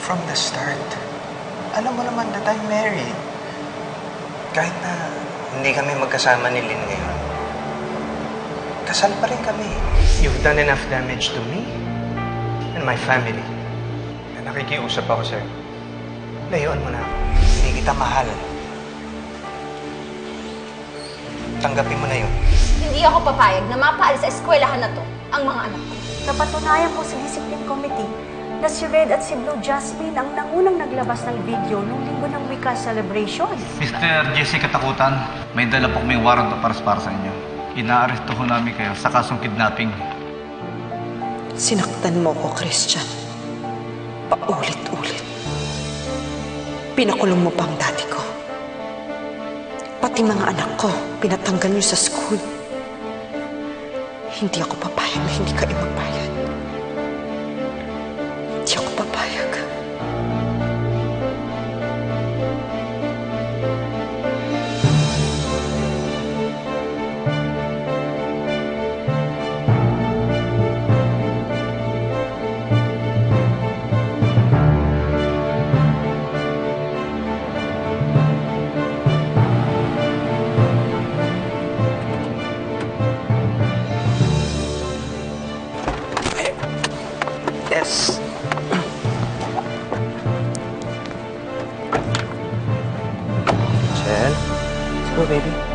From the start, alam mo naman that I'm married. Kahit na hindi kami magkasama ni Lynn ngayon, kasal pa rin kami. You've done enough damage to me and my family. Na nakikiusap ako sa'yo. Layuan mo na ako. Hindi kita mahal. Tanggapin mo na yun. Hindi ako papayag na mapaalis sa eskwelahan na to ang mga anak ko. Napatunayan ko sa discipline committee na si Red at si Blue Jasmine ang nangunang naglabas ng video nung linggo ng Wika celebration. Mr. Jesse Katakutan, may dala po kaming warrant of arrest para sa inyo. Inaaresto ho namin kayo sa kasong kidnapping. Sinaktan mo ko, Christian. Paulit-ulit. Pinakulong mo pa ang daddy ko. Pati mga anak ko, pinatanggal niyo sa school. Hindi ako papayag na hindi kayo magbayad. Hindi ako papayag. Yes. Chel, let's go, baby.